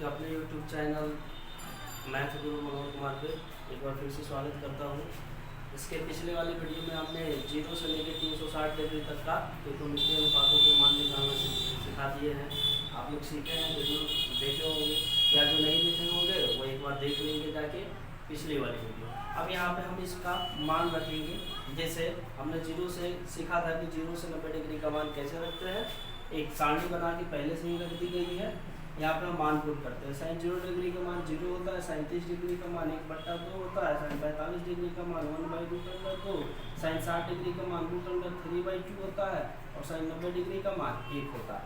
आपके अपने YouTube channel math गुरु मनोहर कुमार पे एक बार फिर से स्वागत करता हूँ। इसके पिछले वाली वीडियो में हमने 0 से लेकर 360 डिग्री तक का त्रिकोणमितीय अनुपातों के मान निकालना सिखा दिए हैं। आप लोग सीखे हैं, जरूर देखे होंगे या जो नहीं देखे होंगे वो एक बार देख लेंगे जाके पिछली वाली वीडियो। अब यहाँ पे हम इसका मान रखेंगे। जैसे हमने 0 से सीखा था कि 0 से 90 डिग्री का मान कैसे रखते हैं। एक सारणी बना के पहले से ही रख दी गई है। यहाँ पे हम मान पुट करते हैं। साइन 0 डिग्री का मान 0 होता है, साइन 30 डिग्री का मान 1/2 होता है, साइन 45 डिग्री का मान 1/√2, साइन 60 डिग्री का मान √3/2 होता है और साइन 90 डिग्री का मान 1 होता है।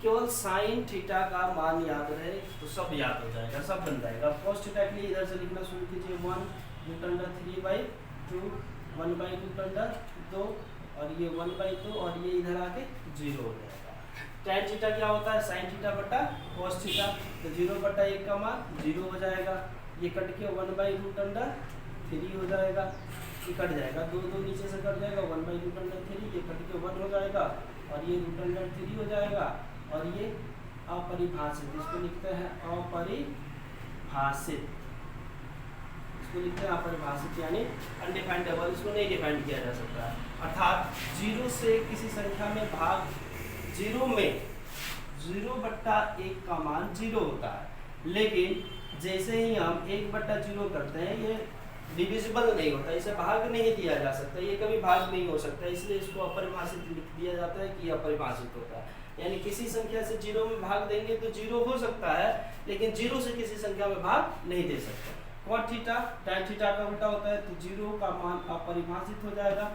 केवल साइन थीटा का मान याद रहे तो सब याद हो जाएगा, सब बन जाएगा। कॉस थीटा के लिए इधर से लिखना शुरू कीजिए 1√3/2 1/√2 और ये 1/2 और ये इधर आके 0 हो जाएगा। tan थीटा क्या होता है? साइन थीटा बटा cos थीटा। तो 0/1 का मान 0 हो जाएगा। ये कट के 1/√3 हो जाएगा। ये कट जाएगा, 2 नीचे से कट जाएगा, 1/√3 ये कट के 1 हो जाएगा और ये √3 हो जाएगा और ये अपरिभाषित, इसको लिखते हैं अपरिभाषित, इसको लिखते हैं अपरिभाषित यानी अनडिफाइंडेबल, इसको नहीं डिफाइन किया जा सकता। अर्थात 0 से किसी संख्या में भाग 0 में 0/1 का मान 0 होता है, लेकिन जैसे ही हम 1/0 करते हैं ये डिविजिबल नहीं होता, इसे भाग नहीं दिया जा सकता, ये कभी भाग नहीं हो सकता, इसलिए इसको अपरिभाषित लिख दिया जाता है कि अपरिभाषित होता है। यानी किसी संख्या से 0 में भाग देंगे तो 0 हो सकता है, लेकिन 0 से किसी संख्या में भाग नहीं दे सकते। cot थीटा tan थीटा का उल्टा होता है, तो 0 का मान अपरिभाषित हो जाएगा,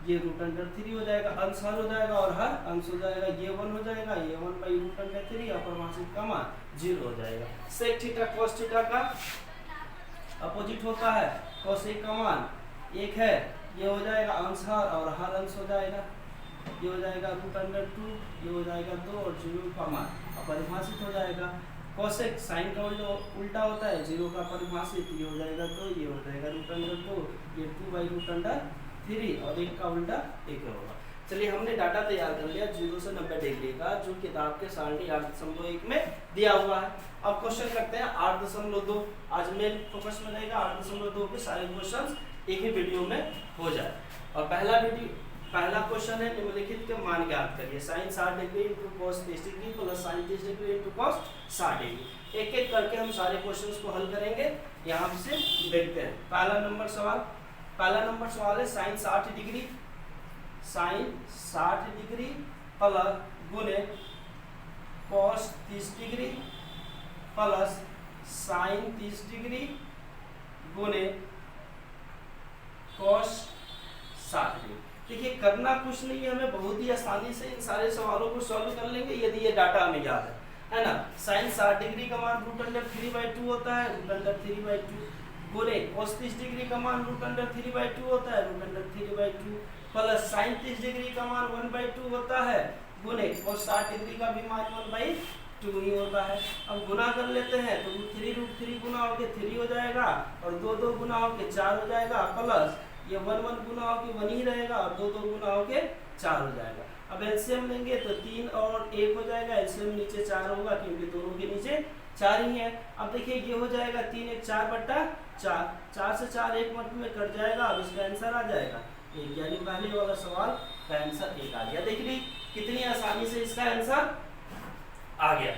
ये √3 हो जाएगा, अंश हर हो जाएगा और हर अंश हो जाएगा, ये 1 हो जाएगा, ये 1/√3 अपरिभाषित का मान 0 हो जाएगा। sec थीटा cos थीटा का अपोजिट होता है, cos 1 का मान 1 है, ये हो जाएगा अंश हर और हर अंश हो जाएगा, ये हो जाएगा √2, ये हो जाएगा 2 और 0 का मान अपरिभाषित हो जाएगा। cosec साइन का उल्टा होता है, 0 का परिभाषित, ये हो जाएगा 2, ये हो जाएगा √2, ये 2/√3 और 1 का उल्टा 1 होगा। चलिए हमने डाटा तैयार कर लिया 0 से 90 डिग्री का, जो किताब के सारणी 8.1 में दिया हुआ है। अब क्वेश्चन करते हैं 8.2। आज मेन फोकस में रहेगा 8.2 के सारे क्वेश्चन एक ही वीडियो में हो जाए। और पहला क्वेश्चन है निम्नलिखित के मान ज्ञात करिए। Sine 60 degree into cos 30 degree plus sine 30 degree into cos 60 degree. एक एक करके हम सारे क्वेश्चंस को हल करेंगे। यहाँ से देखते हैं पहला नंबर सवाल है साइन 60 डिग्री प्लस गुने cos 30 degree plus sine 30 degree गुने कॉस 60 डिग्री। देखिए करना कुछ नहीं है, हमें बहुत ही आसानी से इन सारे सवालों को सॉल्व कर लेंगे यदि ये डाटा हमें याद है ना। साइन 60 डिग्री का मान √3/2 होता है, √3/2 गुने cos 30 डिग्री का मान √3/2 होता है, √3/2 प्लस साइन 30 डिग्री का मान 1/2 होता है, गुने cos 60 डिग्री का भी मान 1/2 ही होता है। अब गुना कर लेते हैं तो √3 गुना होके 3 हो जाएगा और 2 गुना होके 4 हो जाएगा, प्लस ये 1 गुना होके 1 ही रहेगा और 2 गुना होके 4 हो जाएगा। अब एलसीएम लेंगे तो 3 और 1 हो जाएगा, एलसीएम नीचे 4 होगा क्योंकि दोनों के नीचे 4 ही है। अब देखिए ये हो जाएगा 3 1 4/4, 4 से 4 1 मत में कट जाएगा। अब इसका आंसर आ जाएगा 1, यानी पहले वाला सवाल का आंसर 1 आ गया। देखिए कितनी आसानी से इसका आंसर आ गया।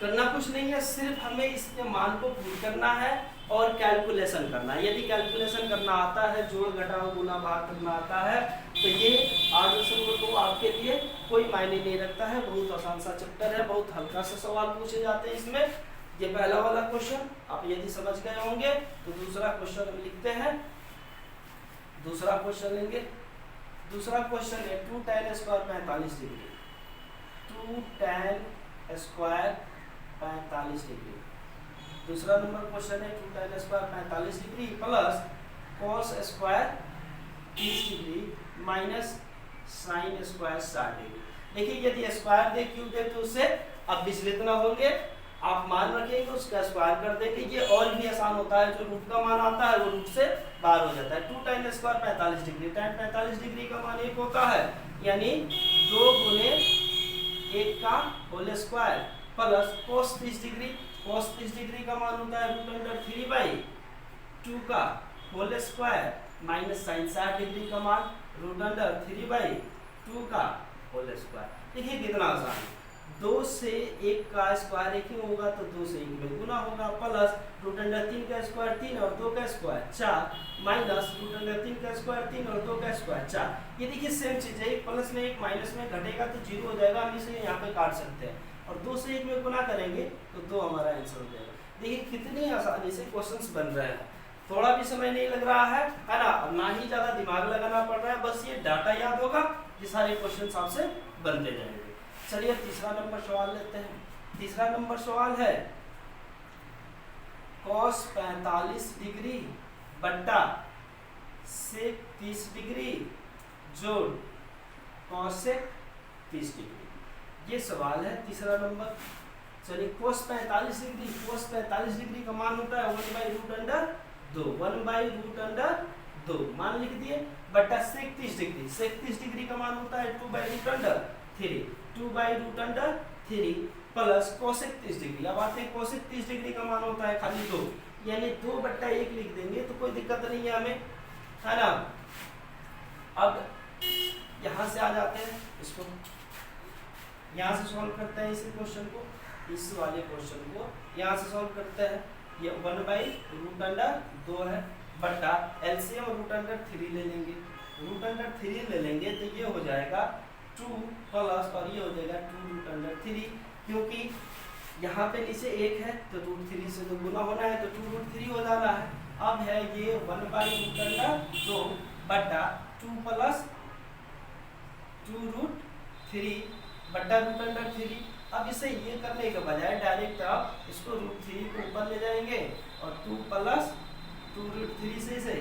करना कुछ नहीं है, सिर्फ हमें इसके मान को पुट करना है और कैलकुलेशन करना है। यदि कैलकुलेशन करना आता है, जोड़ घटाव गुना भाग करना आता है, तो ये 8.2 आपके लिए कोई मायने नहीं रखता है। बहुत आसान सा चैप्टर है, बहुत हल्का सा सवाल पूछे जाते हैं इसमें। ये पहला वाला क्वेश्चन आप यदि समझ गए होंगे तो दूसरा क्वेश्चन हम लिखते हैं। दूसरा क्वेश्चन लेंगे। दूसरा क्वेश्चन है 2 tan square 45 degree, 2 tan square 45 degree. दूसरा नंबर क्वेश्चन है 2 tan square 45 degree plus cos square 30 degree minus sine square 60 degree. देखिए यदि स्क्वायर दे क्यूब दे तो उससे अब विचलित ना होंगे, आप मान रखेंगे उसका स्क्वायर कर देंगे। ये और भी आसान होता है, जो रूट का मान आता है वो रूट से बाहर हो जाता है। 2 tan square 45 degree, tan 45 degree का मान 1 होता है, यानी 2 गुने 1 का whole square plus cos 30 degree, cos 30 degree का मान होता है रूट अंडर 3/2 का whole square minus sine 60 degree का मान रूट अंडर 3/2 का होल स्क्वायर। देखिए कितना आसान है, 2 से 1 का स्क्वायर 1 ही होगा तो 2 से 1 में गुना होगा, प्लस रूट अंडर 3 का स्क्वायर 3 और 2 का स्क्वायर 4 माइनस रूट अंडर 3 का स्क्वायर 3 और 2 का स्क्वायर 4। ये देखिए सेम चीज है, एक प्लस में एक माइनस में घटेगा तो 0 हो जाएगा, हम इसे यहाँ पे काट सकते हैं और 2 से 1 में गुना करेंगे तो 2 हमारा आंसर हो जाएगा। देखिए कितनी आसानी से क्वेश्चंस बन रहे हैं, थोड़ा भी समय नहीं लग रहा है ना, और ना ही ज्यादा दिमाग लगाना पड़ रहा है, बस ये डाटा याद होगा, ये सारे क्वेश्चंस आपसे बनते जाएंगे। चलिए तीसरा नंबर सवाल लेते हैं। तीसरा नंबर सवाल है cos 45 डिग्री बट्टा sec 30 डिग्री जोड़ cosec 30 डिग्री, ये सवाल है तीसरा नंबर। चलिए cos 45 डिग्री, cos 45 डिग्री का मान होता है 1/√2, 1/√2 मान लिख दिए, बट्टा sec 30 डिग्री, sec 30 डिग्री का मान होता है 2/√3, 2/√3 प्लस cosec 30 डिग्री। अब आते हैं cosec 30 डिग्री का मान होता है खाली 2, यानी 2/1 लिख देंगे तो कोई दिक्कत नहीं है हमें, है ना। अब यहाँ से आ जाते हैं, इसको यहाँ से सॉल्व करते हैं, इस क्वेश्चन को, इस वाले क्वेश्चन को यहाँ से सॉल्व करते हैं। ये 1/√2 है बट्टा एलसीएम √3 ले लेंगे, √3 ले लेंगे तो ये हो जाएगा 2 प्लस और ये हो जाएगा 2√3, क्योंकि यहाँ पे नीचे 1 है तो √3 से तो गुना होना है तो 2√3 हो जाना है। अब है ये 1/√2 बट्टा 2 प्लस 2√3 बट्टा √3। अब इसे ये करने के बजाय डायरेक्ट आप इसको √3 को ऊपर ले जाएंगे और 2 प्लस 2√3 से इसे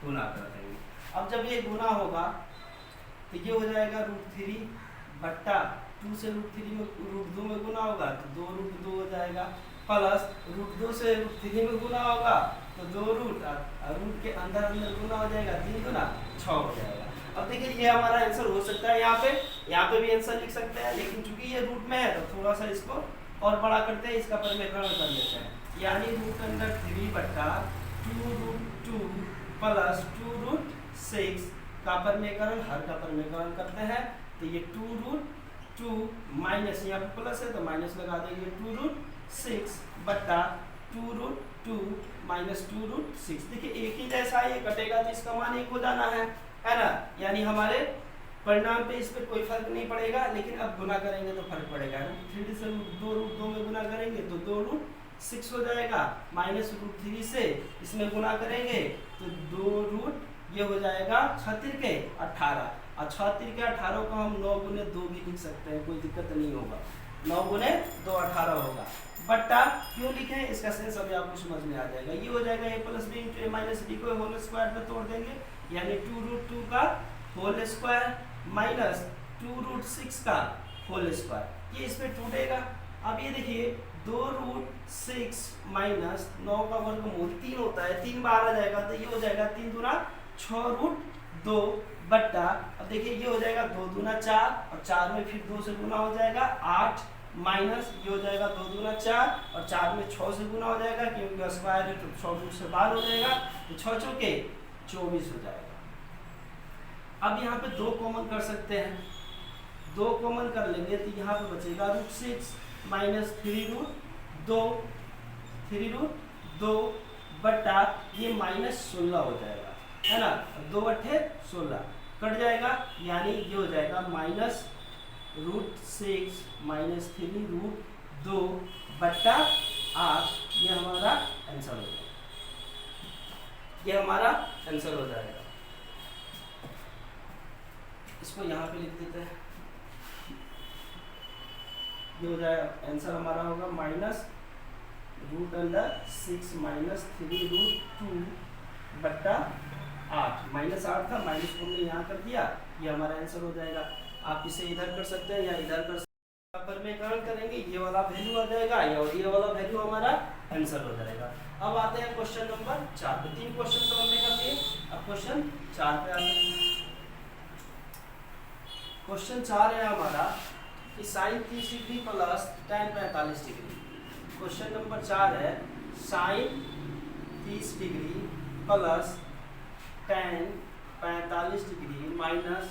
गुना कर देंगे। अब जब ये गुना होगा तो ये हो जाएगा √3 बट्टा 2 से √3 में √2 में गुना होगा तो 2√2 हो जाएगा, प्लस √2 से √3 में गुना होगा तो 2 रूट के अंदर अंदर गुना हो जाएगा, 3 गुना 6 हो जाएगा। अब देखिए ये हमारा आंसर हो सकता है, यहाँ पे भी आंसर लिख सकते हैं, लेकिन चूंकि ये रूट में है तो थोड़ा सा इसको और बड़ा करते हैं, इसका परिमेकरण कर लेते हैं, यानी √3 बट्टा 2√2 प्लस 2√6 का परिमेकरण, हर का परिमेकरण करते हैं तो ये 2√2 माइनस यहाँ पे प्लस है तो माइनस लगा देंगे 2√6 बट्टा 2√2 माइनस 2√6। देखिए एक ही जैसा ये कटेगा तो इसका मान 1 हो जाना है ना, यानी हमारे परिणाम पे इस पे कोई फर्क नहीं पड़ेगा, लेकिन अब गुना करेंगे तो फर्क पड़ेगा। √3 से 2√2 में गुना करेंगे तो 2√6 हो जाएगा, माइनस √3 से इसमें गुना करेंगे तो 2 ये हो जाएगा 36 के 18, और 36 के 18 को हम 9 गुने 2 भी लिख सकते हैं, कोई दिक्कत नहीं होगा, 9 गुने 2 18 होगा। बट्टा क्यों लिखे इसका सेंस अभी आपको समझ में आ जाएगा। ये हो जाएगा a plus B into A minus B को होल स्क्वायर में तोड़ देंगे, यानी 2√2 का होल स्क्वायर माइनस 2√6 का होल स्क्वायर, ये इस पे टूटेगा। अब ये देखिए 2√6 माइनस 9 का वर्गमूल 3 होता है, 3 बार आ जाएगा तो ये हो जाएगा 3 दूना 6√2 बट्टा, अब देखिए ये हो जाएगा 2 दूना 4 और 4 में फिर 2 से गुना हो जाएगा 8 माइनस ये हो जाएगा 2 दूना 4 और 4 में 6 से गुना हो जाएगा, क्योंकि स्क्वायर है तो 6 से बाहर हो जाएगा तो 6 चौके 24 हो जाएगा। अब यहाँ पे 2 कॉमन कर सकते हैं, 2 कॉमन कर लेंगे तो यहाँ पे बचेगा √6 माइनस 3√2 बट्टा ये माइनस 16 हो जाएगा, है ना, 2 8 16 कट जाएगा, यानी ये हो जाएगा माइनस √6 माइनस 3√2 बट्टा 8, ये हमारा आंसर हो जाएगा, ये हमारा आंसर हो जाएगा। इसको यहाँ पे लिख देते हैं, ये हो जाएगा आंसर हमारा होगा माइनस √6 माइनस 3√2 बट्टा 8, माइनस 8 था, माइनस को हमने यहाँ कर दिया, ये हमारा आंसर हो जाएगा। आप इसे इधर कर सकते हैं या इधर कर सकते हैं, परिमेकरण करेंगे ये वाला वैल्यू आ जाएगा और ये वाला वैल्यू हमारा आंसर हो जाएगा। अब आते हैं क्वेश्चन नंबर 4 पे, 3 क्वेश्चन तो हमने कर दिए, अब क्वेश्चन 4 पे आते हैं। क्वेश्चन 4 है हमारा कि sine 30 degree plus tan 45 degree. Question number 4 है sine 30 degree plus tan 45 degree minus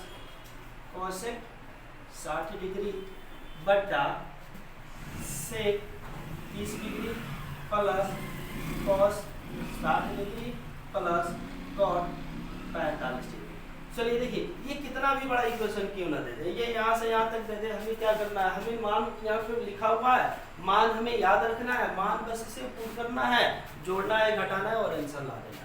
cosec 60 degree बटा sec 30 degree plus cos 60 degree plus cot 45 degree. चलिए देखिए ये कितना भी बड़ा इक्वेशन क्यों ना दे दे, ये यहाँ से यहाँ तक दे दे, हमें क्या करना है, हमें मान यहाँ पे लिखा हुआ है, मान हमें याद रखना है, मान बस इसे पुट करना है, जोड़ना है, घटाना है और आंसर ला देना।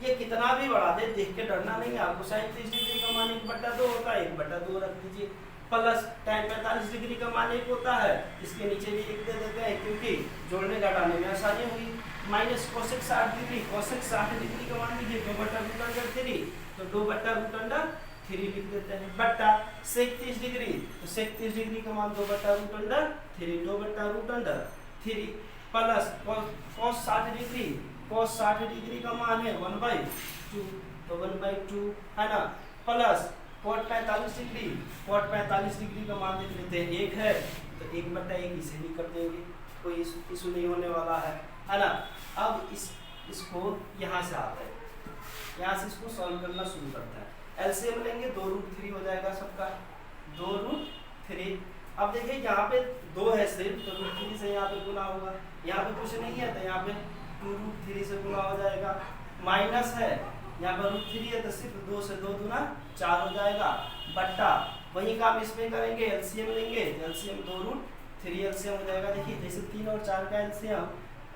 ये कितना भी बढ़ा दे देख के डरना नहीं है आपको। साइन 30 डिग्री का मान 1/2 होता है, 1/2 रख दीजिए, प्लस tan 45 डिग्री का मान 1 होता है, इसके नीचे भी 1 दे देते हैं क्योंकि जोड़ने घटाने में आसानी होगी, minus cosec 60 degree, cosec 60 degree का मान लीजिए 2/√3, तो 2/√3 लिख देते हैं, बट्टा सेक 30 डिग्री, तो सेक 30 डिग्री का मान 2/√3, 2/√3 plus cos 60 degree, cos 60 degree का मान है 1/2, तो 1/2 है ना, plus cot 45 degree, cot 45 degree का मान देख लेते हैं 1 है, तो 1/1 इसे भी कर देंगे, कोई इशू नहीं होने वाला है ना। अब इसको यहाँ से आता है, यहाँ से इसको सॉल्व करना शुरू करता है, एलसीएम लेंगे 2√3 हो जाएगा सबका, 2√3। अब देखिए यहाँ पे 2 है सिर्फ, तो √3 से यहाँ पे गुना होगा, यहाँ पे कुछ नहीं है तो यहाँ पे 2√3 से गुना हो जाएगा, माइनस है यहाँ पर √3 है तो सिर्फ 2 से 2 दूना 4 हो जाएगा, बट्टा वही काम इसमें करेंगे, एलसीएम लेंगे, एलसीएम 2√3 एलसीएम हो जाएगा। देखिए जैसे 3 और 4 का एलसीएम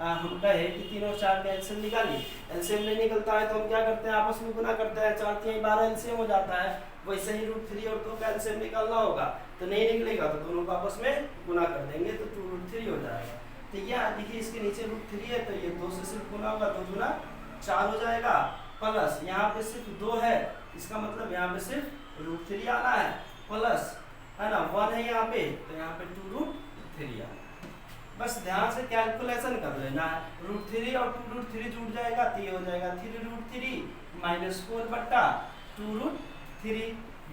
हम कहे कि 3 और 4 का एलसीएम निकालिए, एलसीएम नहीं निकलता है तो हम क्या करते हैं, आपस में गुना करते हैं, 4 3 12 एलसीएम हो जाता है, वैसे ही √3 और 2 का एलसीएम निकालना होगा, तो नहीं निकलेगा तो दोनों को आपस में गुना कर देंगे तो 2√3 हो जाएगा। तो यह देखिए इसके नीचे √3 है तो ये 2 से सिर्फ गुना होगा, 2 दूना 4 हो जाएगा, प्लस यहाँ पे सिर्फ 2 है, इसका मतलब यहाँ पे सिर्फ √3 आना है, प्लस है ना 1 है यहाँ पे, तो यहाँ पे 2√3 आना। बस ध्यान से कैलकुलेशन कर लेना है, √3 और 2√3 जुड़ जाएगा तो ये हो जाएगा 3√3 माइनस 4 बट्टा 2√3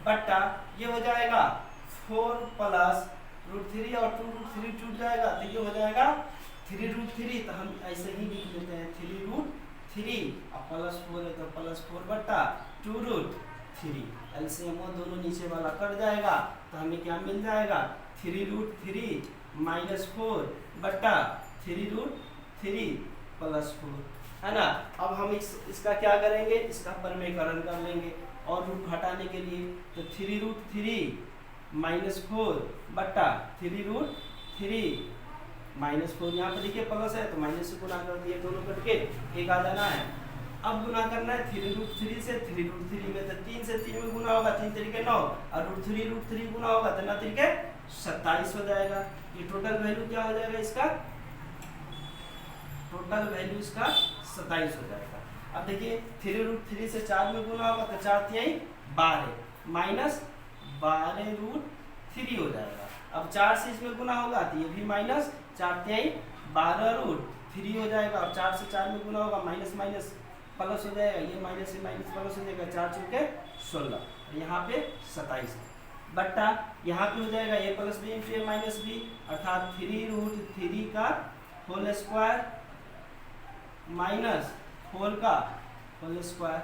बट्टा ये हो जाएगा 4 प्लस √3 और 2√3 जुड़ जाएगा तो ये हो जाएगा 3√3, तो हम ऐसे ही लिख लेते हैं 3√3 और प्लस 4 है तो प्लस 4 बट्टा 2√3, एलसीएम दोनों नीचे वाला कट जाएगा तो हमें क्या मिल जाएगा 3√3 माइनस 4 बट्टा 3√3 प्लस 4, है ना। अब हम इसका क्या करेंगे, इसका परमेकरण कर लेंगे और रूट हटाने के लिए, तो 3√3 माइनस 4 बट्टा 3√3 माइनस 4, यहाँ पर देखिए प्लस है तो माइनस से गुना कर दिए, दोनों कट के एक आ जाना है। अब गुना करना है 3√3 से, 3√3 में तो 3 से 3 में गुना होगा, 3 तरीके 9 और √3 गुना होगा तो 9 तरीके 27 हो जाएगा। ये टोटल वैल्यू क्या हो जाएगा, इसका टोटल वैल्यू इसका 27 हो जाएगा। अब देखिए 3√3 से 4 में गुना होगा तो 4 तिहाई 12 माइनस 12√3 हो जाएगा। अब 4 से इसमें गुना होगा तो ये भी माइनस 4 तिहाई 12√3 हो जाएगा। अब 4 से 4 में गुना होगा माइनस माइनस प्लस हो जाएगा, ये माइनस से माइनस प्लस हो जाएगा, 4 चौके 16, यहाँ पे 27 बट्टा यहाँ पे हो जाएगा a plus B into A minus B, अर्थात 3√3 का होल स्क्वायर माइनस 4 का होल स्क्वायर।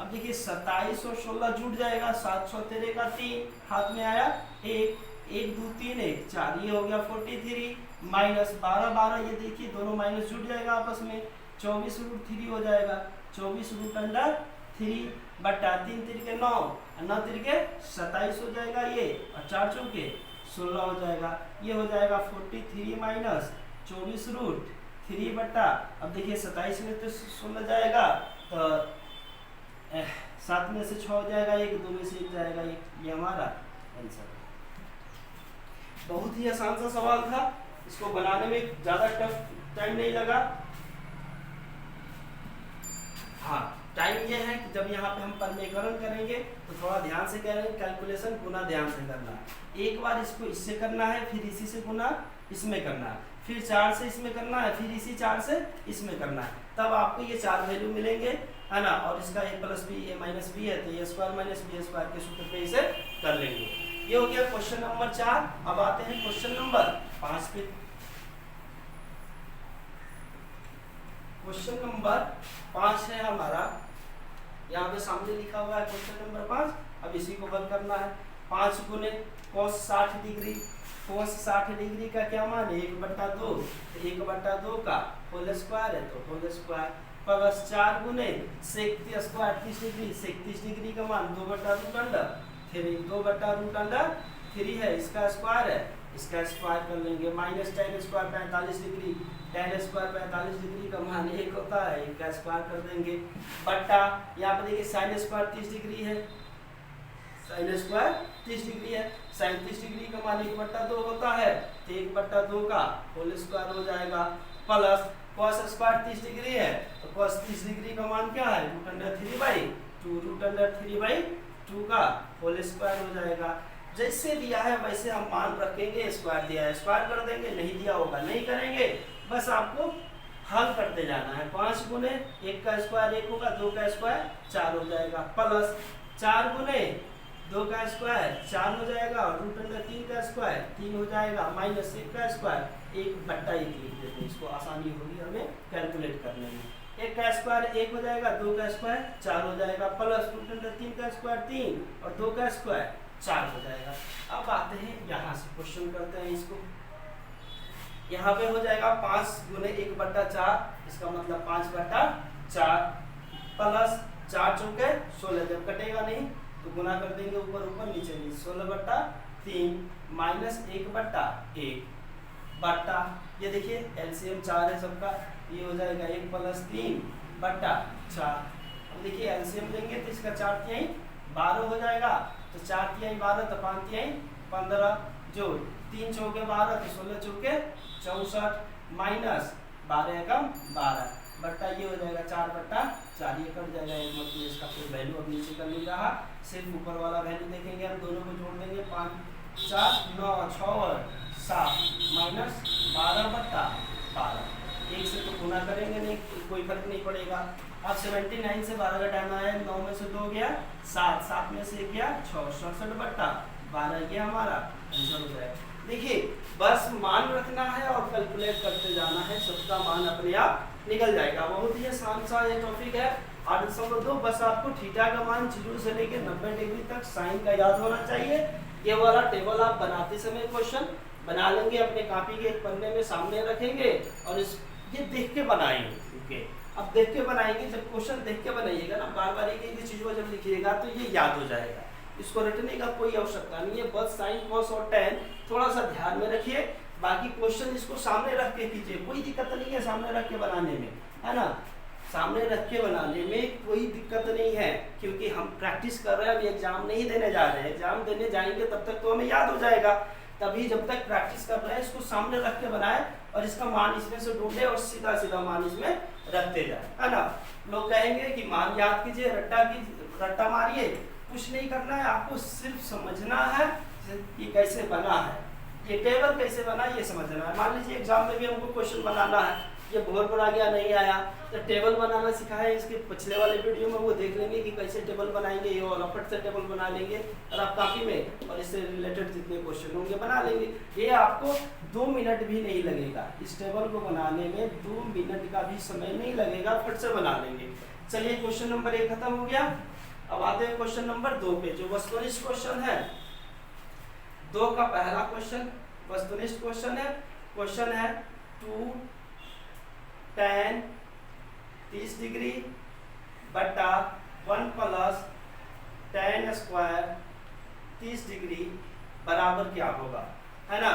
अब देखिए 27 और 16 जुड़ जाएगा, 713 का 3 हाथ में आया 1 1 2 3 1 4, ये हो गया 43 माइनस 12 12, ये देखिए दोनों माइनस जुड़ जाएगा आपस में, 24√3 हो जाएगा, 24√3 बट्टा 3 तरीके 9 और 9 तरीके 27 हो जाएगा ये, और 4 चौके 16 हो जाएगा, ये हो जाएगा 43 माइनस 24√3 बट्टा, अब देखिए 27 में तो 16 जाएगा तो 7 में से 6 हो जाएगा, 1 2 में से 1 जाएगा, ये हमारा आंसर। बहुत ही आसान सा सवाल था, इसको बनाने में ज़्यादा टफ टाइम नहीं लगा। हाँ, टाइम ये है कि जब यहाँ पे हम परमेकरण करेंगे तो थोड़ा ध्यान से करेंगे, कैलकुलेशन गुना ध्यान से करना है। एक बार इसको इससे करना है, फिर इसी से गुना इसमें करना है, फिर 4 से इसमें करना है, फिर इसी 4 से इसमें करना है, तब आपको ये 4 वैल्यू मिलेंगे, है ना। और इसका a plus B A minus B है तो A square minus B square के सूत्र पे इसे कर लेंगे। ये हो गया क्वेश्चन नंबर 4। अब आते हैं क्वेश्चन नंबर 5 पे। क्वेश्चन नंबर 5 है हमारा, यहाँ पे सामने लिखा हुआ है क्वेश्चन नंबर 5। अब इसी को हल करना है। 5 गुने cos 60 डिग्री, cos 60 डिग्री का क्या मान है 1/2, 1/2 का होल स्क्वायर है तो होल स्क्वायर, प्लस 4 गुने sec square 30 degree, sec 30 degree का मान 2/√3, 2/√3 है, इसका स्क्वायर है, इसका स्क्वायर कर लेंगे, minus tan square 45 degree, tan square 45 degree का मान 1 होता है, इसका स्क्वायर कर देंगे, बट्टा यहाँ पर देखिए sin स्क्वायर 30 डिग्री है, sin स्क्वायर 30 डिग्री है, sin 30 डिग्री का मान 1/2 होता है, तो 1/2 का होल स्क्वायर हो जाएगा, प्लस cos स्क्वायर 30 डिग्री है, तो cos 30 डिग्री का मान क्या है √3/2, √3/2 का होल स्क्वायर हो जाएगा। जैसे दिया है वैसे हम मान रखेंगे, स्क्वायर दिया है स्क्वायर कर देंगे, नहीं दिया होगा नहीं करेंगे, बस आपको हल करते जाना है। 5 गुने 1 का स्क्वायर 1 होगा, 2 का स्क्वायर 4 हो जाएगा, प्लस 4 गुने 2 का स्क्वायर 4 हो जाएगा, और √3 का स्क्वायर 3 हो जाएगा, माइनस 1 का स्क्वायर 1/1 लिख देते हैं, इसको आसानी होगी हमें कैलकुलेट करने में। 1 का स्क्वायर 1 हो जाएगा, 2 का स्क्वायर 4 हो जाएगा, प्लस √3 का स्क्वायर 3 और 2 का स्क्वायर 4 हो जाएगा। अब आते हैं यहाँ से क्वेश्चन करते हैं इसको। यहाँ पे हो जाएगा 5 गुने 1/4, इसका मतलब 5/4, प्लस 4 चौके 16, जब कटेगा नहीं तो गुना कर देंगे ऊपर ऊपर नीचे नीचे, 16/3 माइनस 1/1 बट्टा, ये देखिए एलसीएम 4 है सबका, ये हो जाएगा 1 + 3/4। अब देखिए एलसीएम लेंगे तो इसका 4 तिहाई 12 हो जाएगा, तो 4 तिहाई 12 तो 5 तिहाई 15, जोड़ 3 चौके 12 तो 16 चौके 64, माइनस 12 एकम 12 बट्टा, ये हो जाएगा 4/4, ये कट जाएगा, एक मतलब इसका कोई वैल्यू अब नीचे का नहीं रहा, सिर्फ ऊपर वाला वैल्यू देखेंगे, हम दोनों को जोड़ देंगे, 5 4 9 6 और 7 माइनस 12/12, 1 से तो गुना करेंगे नहीं, कोई फर्क नहीं पड़ेगा। अब 79 से 12 घटाना है, 9 में से 2 गया 7, 7 में से 1 गया 6, 67/12 ये हमारा आंसर हो जाएगा। देखिए बस मान रखना है और कैलकुलेट करते जाना है, सबका मान अपने आप निकल जाएगा। बहुत ही आसान सा ये टॉपिक है। 8.2 बस आपको थीटा का मान 0 से लेकर 90 डिग्री तक साइन का याद होना चाहिए। ये वाला टेबल आप बनाते समय क्वेश्चन बना लेंगे, अपने कॉपी के एक पन्ने में सामने रखेंगे और इस ये देख के बनाएंगे। ओके, अब देख के बनाएंगे, जब क्वेश्चन देख के बनाइएगा ना, बार बार एक ही चीज को जब लिखिएगा तो ये याद हो जाएगा, इसको रटने का कोई आवश्यकता नहीं है। बस साइन कॉस और टेन थोड़ा सा ध्यान में रखिए, बाकी क्वेश्चन इसको सामने रख के कीजिए, कोई दिक्कत नहीं है सामने रख के बनाने में, है ना, सामने रख के बनाने में कोई दिक्कत नहीं है, क्योंकि हम प्रैक्टिस कर रहे हैं, अभी एग्जाम नहीं देने जा रहे हैं। एग्जाम देने जाएंगे तब तक तो हमें याद हो जाएगा, तभी जब तक प्रैक्टिस कर रहे हैं इसको सामने रख के बनाए और इसका मान इसमें से ढूंढे और सीधा सीधा मान इसमें रखते जाए, है ना। लोग कहेंगे कि मान याद कीजिए, रट्टा मारिए, कुछ नहीं करना है, आपको सिर्फ समझना है ये कैसे बना है, ये टेबल कैसे बना ये समझना है। मान लीजिए एग्जाम में भी हमको क्वेश्चन बनाना है, ये बहुत बड़ा गया नहीं आया तो टेबल बनाना सिखाया है, इसके पिछले वाले वीडियो में वो देख लेंगे कि कैसे टेबल बनाएंगे, ये वाला फट से टेबल बना लेंगे और आप कॉपी में और इससे रिलेटेड जितने क्वेश्चन होंगे बना लेंगे। ये आपको 2 मिनट भी नहीं लगेगा, इस टेबल को बनाने में 2 मिनट का भी समय नहीं लगेगा, फट से बना लेंगे। चलिए क्वेश्चन नंबर 1 खत्म हो गया। अब आते हैं क्वेश्चन नंबर 2 पे, जो वस्तुनिष्ठ क्वेश्चन है। 2 का पहला क्वेश्चन वस्तुनिष्ठ क्वेश्चन है। क्वेश्चन है 2 tan 30 डिग्री बटा 1 + tan स्क्वायर 30 डिग्री बराबर क्या होगा, है ना।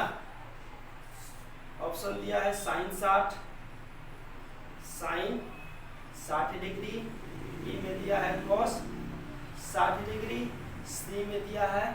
ऑप्शन दिया है sin 60 डिग्री, बी में दिया है cos 60 डिग्री, सी में दिया है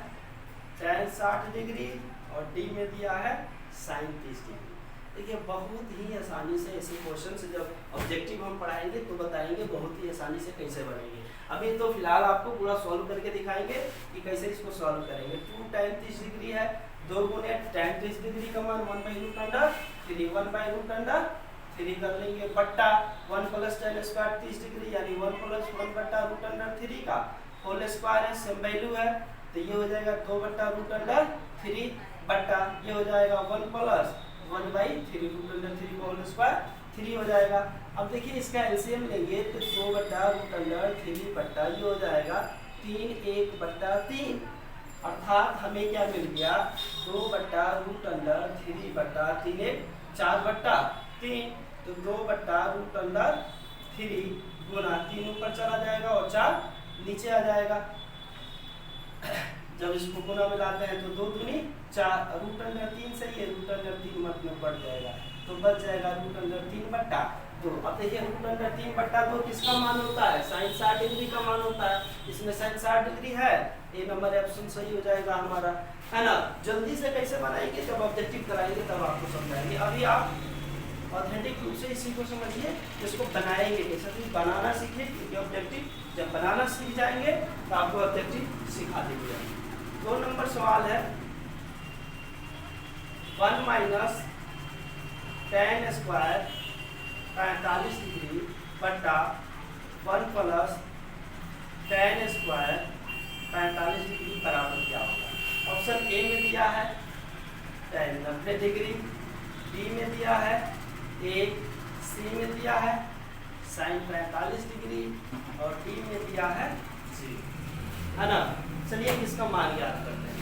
tan 60 डिग्री और डी में दिया है sin 30 डिग्री। देखिए बहुत ही आसानी से ऐसे क्वेश्चन से जब ऑब्जेक्टिव हम पढ़ाएंगे तो बताएंगे बहुत ही आसानी से कैसे बनेंगे। अभी तो फिलहाल आपको पूरा सॉल्व करके दिखाएंगे कि कैसे इसको सॉल्व करेंगे। 2 tan 30 डिग्री है, 2 गुने tan 30 डिग्री का मान 1/√3, 1/√3 कर लेंगे, बट्टा 1 + tan स्क्वायर 30 डिग्री यानी 1 + 1/√3 का होल स्क्वायर है, सेम वैल्यू है, तो ये हो जाएगा 2/√3 बट्टा ये हो जाएगा 1 प्लस 1/3 √3 का होल स्क्वायर 3 हो जाएगा। अब देखिए इसका एलसीएम लेंगे तो 2/√3 बट्टा ये हो जाएगा 3 1/3, अर्थात हमें क्या मिल गया 2/√3 बट्टा 3 1 4/3, तो 2/√3 गुना 3 ऊपर चला जाएगा और 4 नीचे आ जाएगा। जब इसको गुना मिलाते हैं तो 2 दूनी 4, √3 सही है, √3 मत में बढ़ जाएगा तो बच जाएगा √3/2। अब देखिए √3/2 किसका मान होता है, sin 60 डिग्री का मान होता है, इसमें sin 60 डिग्री है, ए नंबर ऑप्शन सही हो जाएगा हमारा, है ना। जल्दी से कैसे बनाएंगे, जब ऑब्जेक्टिव कराएंगे तब आपको समझाएंगे। अभी आप ऑथेंटिक रूप से इसी को समझिए, इसको बनाएंगे कैसे, तो बनाना सीखिए, क्योंकि ऑब्जेक्टिव जब बनाना सीख जाएंगे तो आपको ऑब्जेक्टिव सिखा देंगे। 2 नंबर सवाल है 1 माइनस tan स्क्वायर 45 डिग्री बट्टा 1 प्लस tan स्क्वायर 45 डिग्री बराबर क्या होगा। ऑप्शन ए में दिया है tan 90 डिग्री, बी में दिया है ए, सी में दिया है sin 45 डिग्री और डी में दिया है 0, है ना। चलिए इसका मान ज्ञात करते हैं।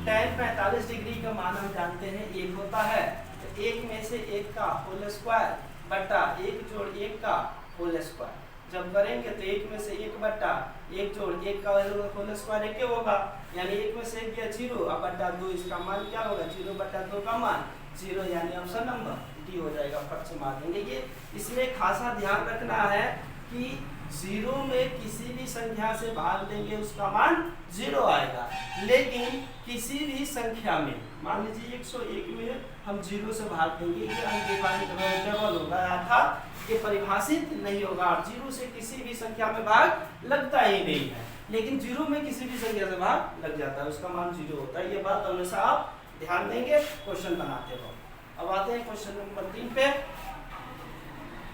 tan 45 डिग्री का मान हम जानते हैं 1 होता है, तो 1 में से 1 का होल स्क्वायर बट्टा 1 जोड़ 1 का होल स्क्वायर, जब करेंगे तो 1 में से 1 बट्टा 1 जोड़ 1 का होल स्क्वायर 1 होगा, यानी 1 में से 1 गया 0 अब बट्टा 2, इसका मान क्या होगा 0/2 का मान 0, यानी ऑप्शन नंबर डी हो जाएगा। फट से मार देंगे। ये इसमें खासा ध्यान रखना है कि 0 में किसी भी संख्या से भाग देंगे उसका मान 0 आएगा, लेकिन किसी भी संख्या में मान लीजिए 101 में हम 0 से भाग देंगे ये अनडिफाइंड होगा, अर्थात ये परिभाषित नहीं होगा। 0 से किसी भी संख्या में भाग लगता ही नहीं है, लेकिन 0 में किसी भी संख्या से भाग लग जाता है, उसका मान 0 होता है। ये बात हमेशा आप ध्यान देंगे क्वेश्चन बनाते हो। अब आते हैं क्वेश्चन नंबर 3 पे।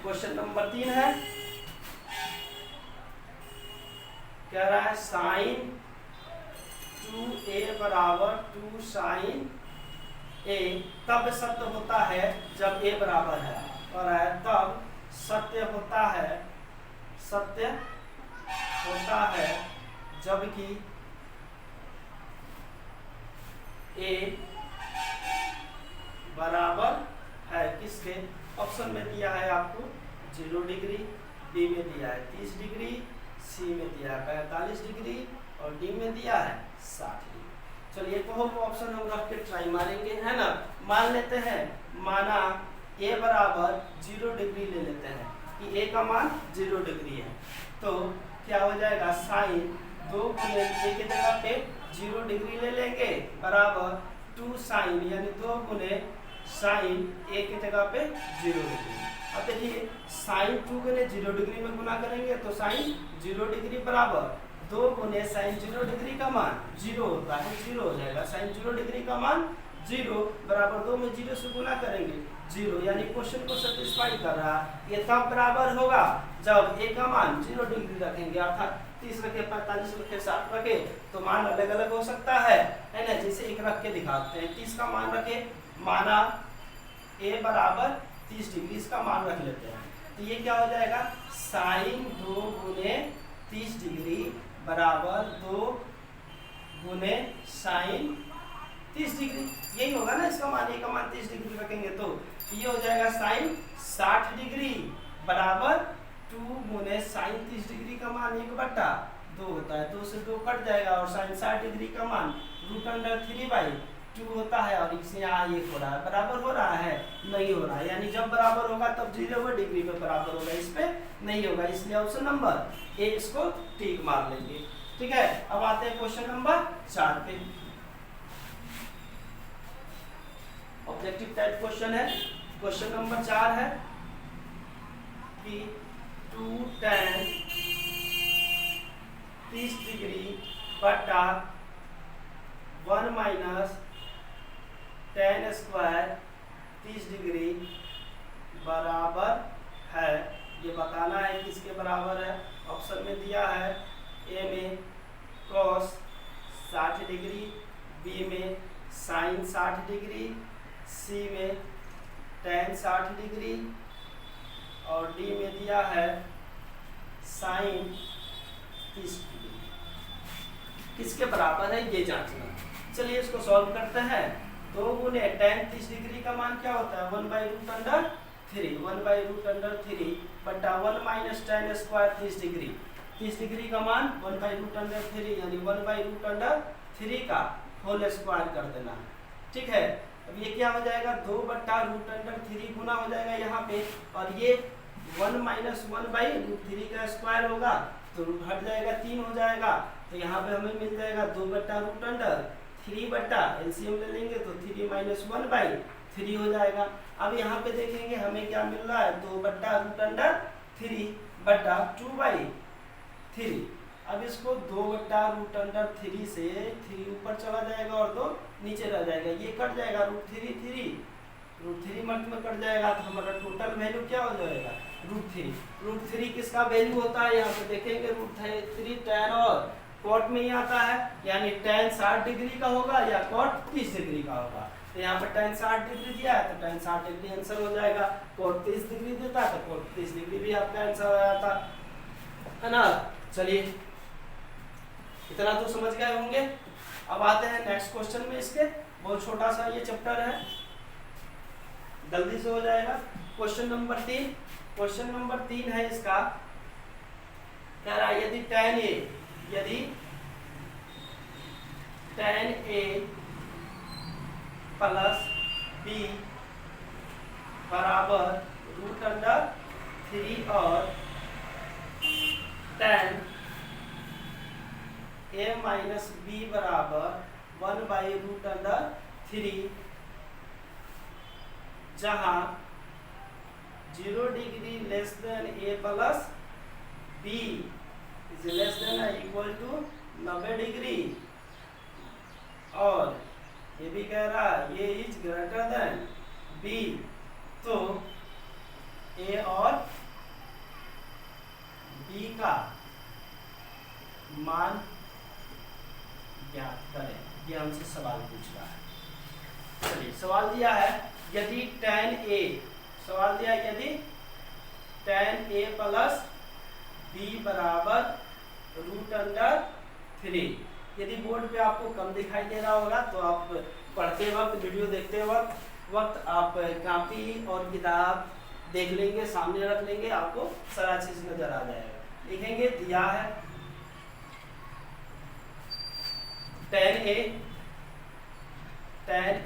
क्वेश्चन नंबर 3 है, कह रहा है sin 2a बराबर 2 sin a तब सत्य होता है जब a बराबर है, और है तब सत्य होता है जबकि a बराबर है किसके। ऑप्शन में दिया है आपको 0 डिग्री, बी में दिया है 30 डिग्री, सी में दिया है 45 डिग्री और डी में दिया है 60 डिग्री। चलिए को ऑप्शन हम रख के ट्राई मारेंगे, है ना। मान लेते हैं, माना ए बराबर 0 डिग्री ले लेते हैं कि ए का मान 0 डिग्री है, तो क्या हो जाएगा साइन 2 गुने ए की जगह पे 0 डिग्री ले लेंगे बराबर 2 साइन, यानी 2 गुने साइन ए की जगह पे 0 डिग्री। अब देखिए साइन 2 गुने 0 डिग्री में गुना करेंगे तो साइन 0 डिग्री बराबर 2 गुने साइन 0 डिग्री का मान 0 होता है, 0 हो जाएगा। साइन 0 डिग्री का मान 0 बराबर 2 में 0 से गुना करेंगे 0, यानी क्वेश्चन को सेटिस्फाई कर रहा है। ये तब बराबर होगा जब ए का मान 0 डिग्री रखेंगे, अर्थात 30 रखे 45 रखे 60 रखे तो मान अलग अलग हो सकता है ना। जैसे एक रख के दिखाते हैं, 30 का मान रखे, माना ए बराबर 30 डिग्री, इसका मान रख लेते हैं, तो ये क्या हो जाएगा साइन 2 गुने 30 डिग्री बराबर 2 गुने साइन 30 डिग्री, यही होगा ना इसका मान। ए का मान 30 डिग्री रखेंगे तो ये हो जाएगा साइन 60 डिग्री बराबर 2 गुने साइन 30 डिग्री का मान 1/2 होता है, 2 से 2 कट जाएगा और साइन 60 डिग्री का मान √3/2 होता है, और इससे यहाँ 1 हो रहा है, बराबर हो रहा है नहीं हो रहा है, यानी जब बराबर होगा तब 0 डिग्री पे बराबर होगा, इस पे नहीं होगा, इसलिए ऑप्शन नंबर ए इसको टिक मार लेंगे। ठीक है, अब आते हैं क्वेश्चन नंबर 4 पे। ऑब्जेक्टिव टाइप क्वेश्चन है। क्वेश्चन नंबर 4 है कि 2 tan 30 डिग्री बटा 1 माइनस tan स्क्वायर 30 डिग्री बराबर है, ये बताना है किसके बराबर है। ऑप्शन में दिया है ए में cos 60 डिग्री, बी में साइन 60 डिग्री, सी में tan 60 डिग्री और डी में दिया है साइन 30 डिग्री। किसके बराबर है ये जांचना। चलिए इसको सॉल्व करते हैं। 2 गुने tan 30 डिग्री का मान क्या होता है 1/√3, 1/√3 बटा 1 minus tan square 30 degree. 30 degree का मान 1/√3 यानी 1/√3 का होल स्क्वायर कर देना है। ठीक है, अब ये क्या हो जाएगा 2/√3 गुना हो जाएगा यहाँ पे, और ये 1 माइनस 1/√3 का स्क्वायर होगा तो रूट हट जाएगा 3 हो जाएगा, तो यहाँ पे हमें मिल जाएगा 2/√3 बटा एलसीएम ले लेंगे तो 3 माइनस 1/3 हो जाएगा। अब यहाँ पे देखेंगे हमें क्या मिल रहा है 2/√3 बटा 2/3। अब इसको 2/√3 से 3 ऊपर चला जाएगा और 2 नीचे रह जाएगा, ये कट जाएगा √3 मत में कट जाएगा, तो हमारा टोटल वैल्यू क्या हो जाएगा √3 किसका वैल्यू होता है यहाँ पे देखेंगे √3 tan और कॉट में ही आता है, यानी tan 60 डिग्री का होगा या कॉट 30 डिग्री का होगा। तो यहाँ पे tan 60 डिग्री दिया है तो tan 60 डिग्री आंसर हो जाएगा। कॉट 30 डिग्री देता है तो कॉट 30 डिग्री भी आपका आंसर हो जाता है ना। चलिए इतना तो समझ गए होंगे। अब आते हैं नेक्स्ट क्वेश्चन में। इसके बहुत छोटा सा ये चैप्टर है, जल्दी से हो जाएगा। क्वेश्चन नंबर 3 है इसका, कह रहा है यदि tan A प्लस B बराबर √3 और tan A माइनस B बराबर 1/√3, जहाँ 0 degree less than A plus B is less than equal to 90 degree, और ये भी कह रहा है ये इज ग्रेटर देन B, तो A और B का मान ज्ञात करें। ये हमसे सवाल पूछ रहा है। चलिए सवाल दिया है यदि tan A प्लस B बराबर √3। यदि बोर्ड पे आपको कम दिखाई दे रहा होगा तो आप पढ़ते वक्त वीडियो देखते वक्त आप कॉपी और किताब देख लेंगे, सामने रख लेंगे, आपको सारा चीज नजर आ जाएगा। लिखेंगे दिया है tan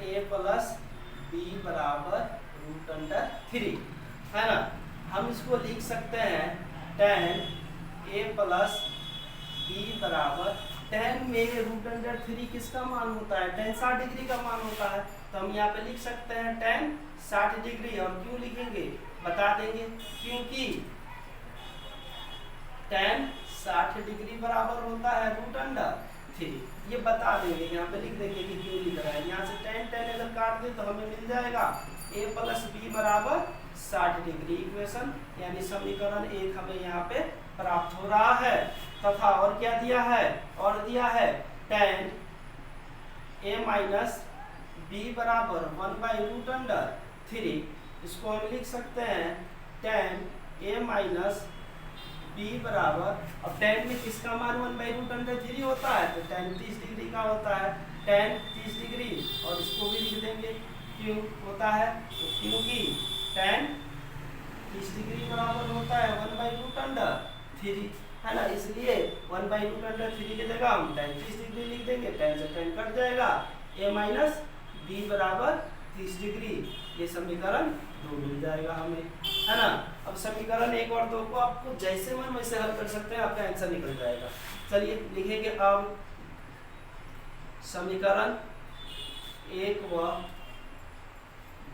A प्लस B बराबर √3 है ना। हम इसको लिख सकते हैं tan A प्लस B बराबर, tan में √3 किसका मान होता है tan 60 डिग्री का मान होता है, तो हम यहाँ पे लिख सकते हैं tan 60 डिग्री। और क्यों लिखेंगे बता देंगे, क्योंकि tan 60 डिग्री बराबर होता है √3, ये बता देंगे, यहाँ पे लिख देंगे कि क्यों लिख रहा है। यहाँ से tan अगर काट दे तो हमें मिल जाएगा A प्लस B बराबर 60 डिग्री। इक्वेशन यानी समीकरण 1 हमें यहाँ पे प्राप्त हो रहा है। तथा और क्या दिया है, और दिया है tan A माइनस B बराबर 1/√3। इसको हम लिख सकते हैं tan A माइनस B बराबर, अब tan में किसका मान 1/√3 होता है तो tan 30 डिग्री का होता है, tan 30 डिग्री, और इसको भी लिख देंगे क्यों होता है, तो क्योंकि tan 30 डिग्री बराबर होता है 1/√3 है ना, इसलिए 1/√3 की जगह हम tan 30 डिग्री लिख देंगे, tan से tan कट जाएगा, A माइनस B बराबर 30 डिग्री। ये समीकरण 2 मिल जाएगा हमें, है ना। अब समीकरण 1 और 2 को आपको जैसे मन वैसे हल कर सकते हैं, आपका आंसर निकल जाएगा। चलिए लिखेंगे अब समीकरण 1 व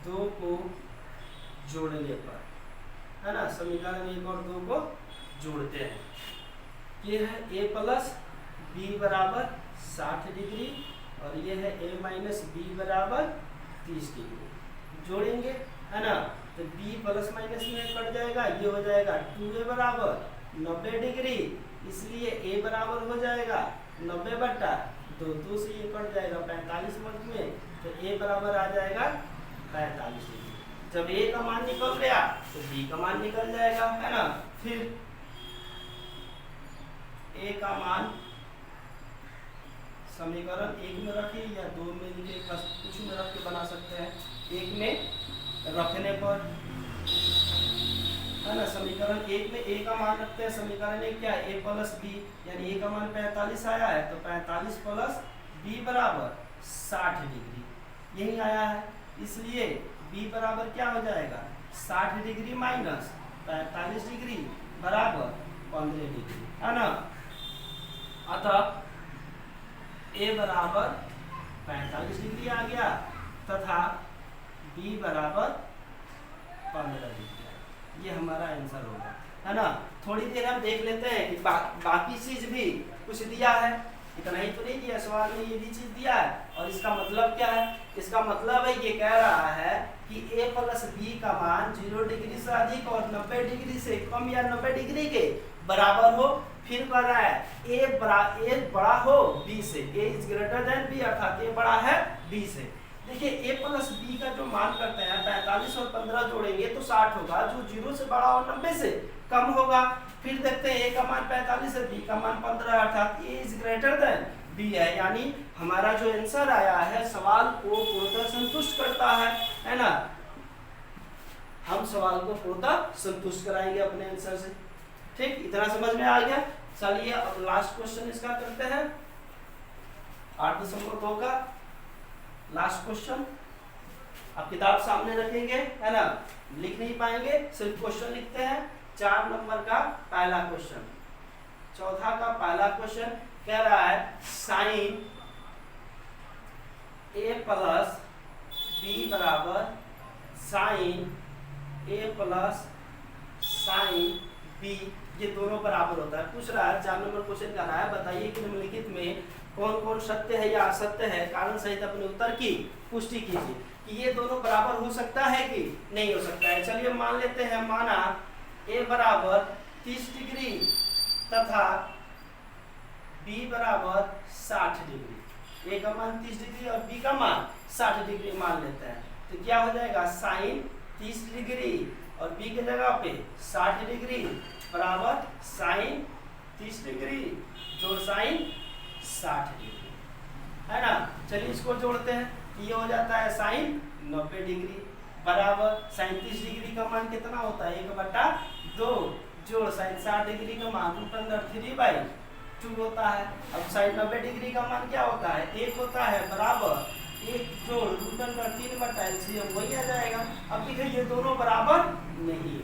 2 को जोड़ने पर, है ना। समीकरण 1 और 2 को जोड़ते हैं। ये है A प्लस B बराबर 60 डिग्री और ये है A माइनस B बराबर 30 डिग्री। जोड़ेंगे, है ना, तो B प्लस माइनस में कट जाएगा, ये हो जाएगा 2A बराबर 90 डिग्री, इसलिए A बराबर हो जाएगा 90 बटा तो 2 से ये कट जाएगा 45 मध्य में, तो ए बराबर आ जाएगा 45 डिग्री। जब ए का मान निकल गया तो बी का मान निकल जाएगा, है ना। फिर ए का मान समीकरण 1 में रखिए या 2 में लिखे, कुछ में रख के बना सकते हैं। 1 में रखने पर, है ना, समीकरण 1 में ए का मान रखते हैं। समीकरण 1 क्या है, ए प्लस बी, यानी ए का मान 45 आया है तो 45 प्लस बी बराबर 60 डिग्री, यही आया है। इसलिए बी बराबर क्या हो जाएगा, 60 डिग्री माइनस 45 डिग्री बराबर 15 डिग्री, है ना। अतः ए बराबर 45 डिग्री आ गया तथा बी बराबर 15 डिग्री, ये हमारा आंसर होगा, है ना। थोड़ी देर हम देख लेते हैं कि बाकी चीज भी कुछ दिया है, इतना ही तो नहीं दिया, सवाल में ये भी चीज दिया है। और इसका मतलब क्या है, इसका मतलब है ये कह रहा है कि a प्लस बी का मान 0 डिग्री से अधिक और 90 डिग्री से कम या 90 डिग्री के बराबर हो। फिर कह रहा है a बड़ा हो b से, a is greater than b, अर्थात a बड़ा है b से। देखिए a प्लस b का जो मान करते हैं 45 और 15 जोड़ेंगे तो 60 होगा, जो 0 से बड़ा और 90 से कम होगा। फिर देखते हैं a का मान 45 है, b का मान 15 है, अर्थात a is greater than b है। यानी हमारा जो आंसर आया है सवाल को पूर्णतः संतुष्ट करता है ना। हम सवाल को पूर्णतः संतुष्ट कराएंगे अपने आंसर से। ठीक, इतना समझ में आ गया। चलिए अब लास्ट क्वेश्चन इसका करते हैं, 8.2 का लास्ट क्वेश्चन। आप किताब सामने रखेंगे, है ना, लिख नहीं पाएंगे, सिर्फ क्वेश्चन लिखते हैं। 4 नंबर का पहला क्वेश्चन, चौथा का पहला क्वेश्चन कह रहा है साइन ए प्लस बी बराबर sine A plus sine B, ये दोनों बराबर होता है। पूछ रहा है 4 नंबर क्वेश्चन कर रहा है, बताइए कि निम्नलिखित में कौन कौन सत्य है या असत्य है, कारण सहित अपने उत्तर की पुष्टि कीजिए कि ये दोनों बराबर हो सकता है कि नहीं हो सकता है। चलिए मान लेते हैं, माना a बराबर 30 डिग्री तथा b बराबर 60 डिग्री। a का मान 30 डिग्री और b का मान 60 डिग्री मान लेते हैं, तो क्या हो जाएगा, साइन 30 डिग्री और b की जगह पे 60 डिग्री बराबर साइन 30 डिग्री जोड़ साइन 60 डिग्री, है ना। चलिए इसको जोड़ते हैं, ये हो जाता है साइन 90 डिग्री बराबर साइन 30 डिग्री का मान कितना होता है, 1/2 जोड़ साइन 60 डिग्री का मान √3/2 होता है। अब साइन 90 डिग्री का मान क्या होता है, 1 होता है, बराबर 1 जोड़ √3/3 वही आ जाएगा। अब देखिए ये दोनों बराबर नहीं है,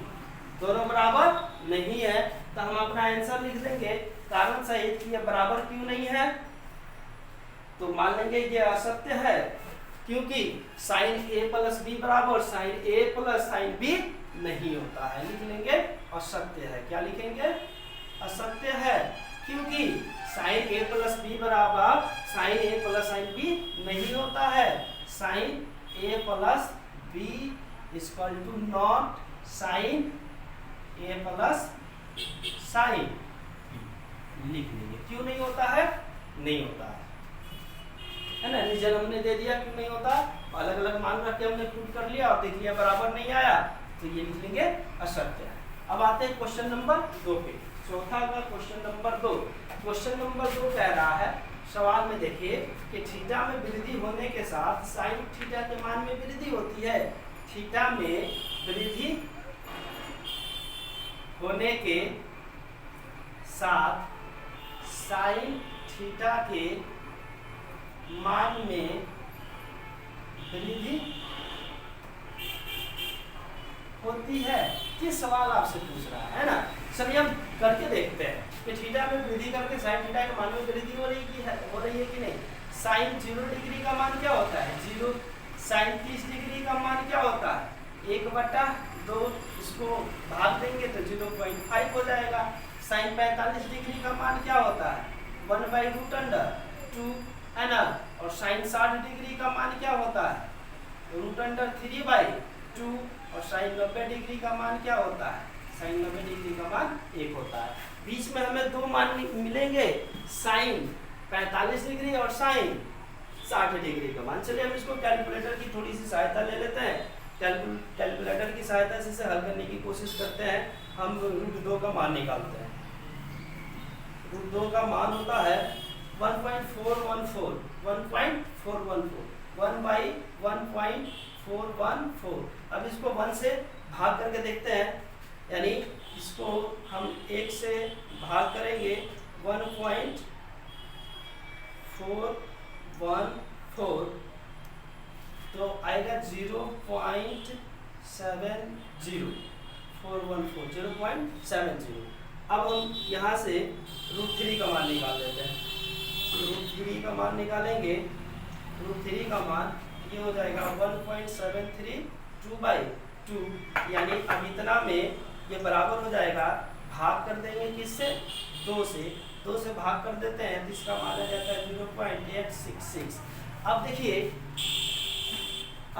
दोनों बराबर नहीं है, तो हम अपना आंसर लिख देंगे कारण सहित कि ये बराबर क्यों नहीं है। तो मान लेंगे ये असत्य है, क्योंकि साइन ए प्लस बी बराबर sine A plus sine B नहीं होता है। लिख लेंगे असत्य है, क्या लिखेंगे, असत्य है, क्योंकि साइन ए प्लस बी बराबर sine A plus sine B नहीं होता है। Sine A plus B equal to not sine A plus sine B, लिख लेंगे। क्यों नहीं होता है, नहीं होता है ना। रीजन हमने दे दिया क्यों नहीं होता, अलग अलग मान रख के हमने प्रूव कर लिया और देख लिया बराबर नहीं आया, तो ये लिख लेंगे असत्य है। अब आते हैं क्वेश्चन नंबर 2 पे, चौथा का क्वेश्चन नंबर 2। क्वेश्चन नंबर 2 कह रहा है, सवाल में देखिए कि थीटा में वृद्धि होने के साथ साइन थीटा के मान में वृद्धि होती है। थीटा में वृद्धि होने के साथ साइन थीटा के मान में वृद्धि होती है। ये सवाल आपसे पूछ रहा है ना। चलिए हम करके देखते हैं कि थीटा में वृद्धि करके साइन थीटा के मान में वृद्धि हो रही है कि नहीं। साइन 0 डिग्री का मान क्या होता है, 0। साइन 30 डिग्री का मान क्या होता है, 1/2, इसको भाग देंगे तो 0.5 हो जाएगा। साइन 45 डिग्री का मान क्या होता है, 1/√2, है ना। और साइन 60 डिग्री का मान क्या होता है, √3/2। और साइन 90 डिग्री का मान क्या होता है, साइन 90 डिग्री का मान 1 होता है। बीच में हमें 2 मान मिलेंगे, साइन 45 डिग्री और साइन 60 डिग्री का मान। चलिए हम इसको कैलकुलेटर की थोड़ी सी सहायता ले लेते हैं। कैलकुलेटर की सहायता से इसे हल करने की कोशिश करते हैं। हम √2 का मान निकालते हैं। √2 का मान होता है 1.414 1/1.414। अब इसको 1 से भाग करके देखते हैं, यानी इसको हम 1 से भाग करेंगे 1.414 तो आएगा 0.70। अब हम यहाँ से √3 का मान निकाल लेते हैं। √3 का मान निकालेंगे। √3 का मान ये हो जाएगा 1.732/2, यानी अब इतना में ये बराबर हो जाएगा, भाग कर देंगे किससे, 2 से। 2 से भाग कर देते हैं तो इसका मान आ जाता है 0.866। अब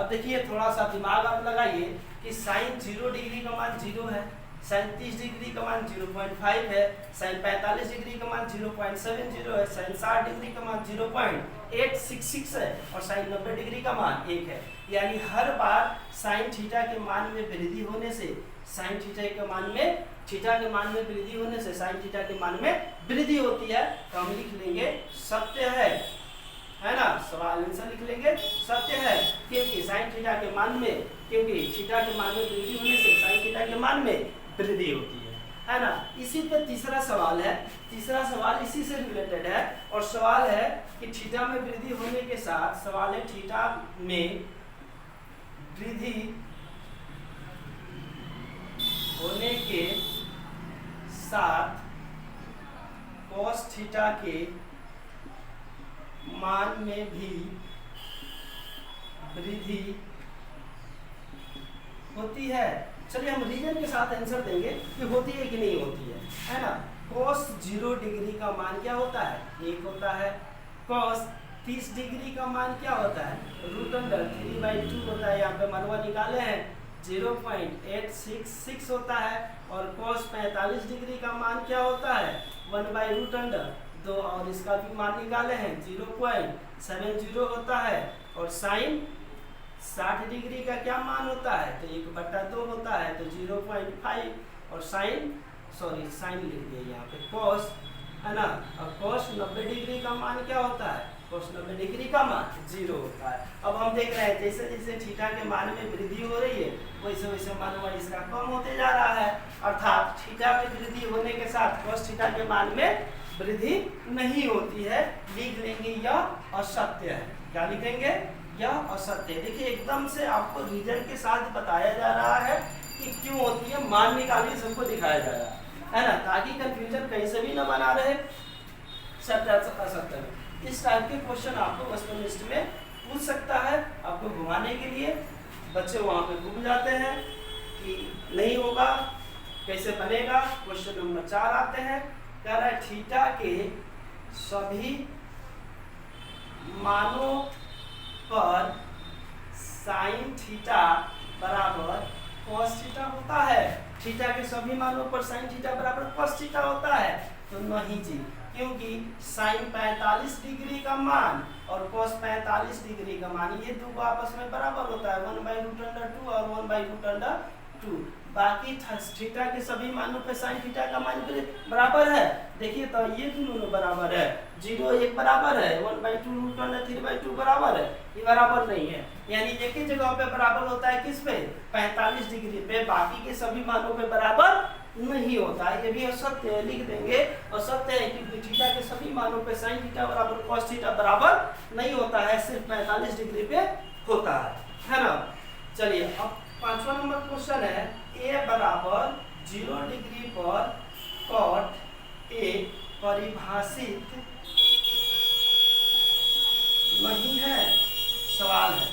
देखिए थोड़ा सा दिमाग आप लगाइए कि साइन 0 डिग्री का मान 0 है, साइन 30 डिग्री का मान 0.5 है, साइन 45 डिग्री का मान 0.70 है, साइन 60 डिग्री का मान 0.866 है और साइन 90 डिग्री का मान 1 है। यानी हर बार साइन थीटा के मान में वृद्धि होने से साइन थीटा के मान में वृद्धि होने से साइन थीटा के मान में वृद्धि होती है। तो हम लिख लेंगे सत्य है ना, सवाल आंसर लिख लेंगे सत्य है, क्योंकि साइन थीटा के मान में थीटा के मान में वृद्धि होने से साइन थीटा के मान में वृद्धि होती है ना। इसी पे तीसरा सवाल है। तीसरा सवाल इसी से रिलेटेड है और सवाल है कि थीटा में वृद्धि होने के साथ थीटा में वृद्धि होने के साथ cos थीटा के मान में भी वृद्धि होती है। चलिए हम रीजन के साथ आंसर देंगे कि होती है कि नहीं होती है ना। cos 0 डिग्री का मान क्या होता है, 1 होता है। cos 30 डिग्री का मान क्या होता है, √3/2 होता है। यहाँ पे मनवा निकाले हैं 0.866 होता है। और cos 45 डिग्री का मान क्या होता है, 1/√2 और इसका भी मान निकाले हैं 0.70 होता है। और साइन 60 डिग्री का क्या मान होता है, तो 1/2 होता है, तो 0.5। और साइन लिख दिए यहाँ पे cos, है ना। और cos 90 डिग्री का मान क्या होता है, cos 90 डिग्री का मान 0 होता है। अब हम देख रहे हैं जैसे जैसे थीटा के मान में वृद्धि हो रही है वैसे वैसे मान इसका कम होते जा रहा है, अर्थात थीटा में वृद्धि होने के साथ cos थीटा के मान में वृद्धि नहीं होती है। लिख लेंगे यह असत्य है। क्या लिखेंगे, यह असत्य है। देखिए एकदम से आपको रीजन के साथ बताया जा रहा है कि क्यों होती है, मान निकालिए सबको दिखाया जा रहा है ना, ताकि कंफ्यूजन कहीं से भी न बना रहे सत्य असत्य में। इस टाइप के क्वेश्चन आपको वस्तुनिष्ठ में पूछ सकता है। आपको घुमाने के लिए बच्चे वहाँ पे घूम जाते हैं कि नहीं होगा, कैसे बनेगा। क्वेश्चन नंबर 4 आते हैं, कह रहा है थीटा के सभी मानों पर साइन थीटा बराबर cos थीटा होता है। थीटा के सभी मानों पर साइन थीटा बराबर cos थीटा होता है, तो नहीं जी, क्योंकि साइन 45 डिग्री का मान और cos 45 डिग्री का मान ये दो आपस में बराबर होता है, 1/√2 और 1/√2। बाकी थीटा के सभी मानों पे साइन थीटा का मान बराबर है। देखिए तो ये दोनों बराबर है, 0 1 बराबर है, 1/2√3/2 बराबर है, ये बराबर नहीं है। यानी एक ही जगह पे बराबर होता है, किस पे, 45 डिग्री पे, बाकी के सभी मानों पे बराबर नहीं होता है। ये भी असत्य है, लिख देंगे असत्य है, क्योंकि थीटा के सभी मानों पे साइन थीटा बराबर cos थीटा बराबर नहीं होता है, सिर्फ 45 डिग्री पे होता है ना। चलिए अब 5वां नंबर क्वेश्चन है, a बराबर 0 डिग्री पर cot a परिभाषित नहीं है। सवाल है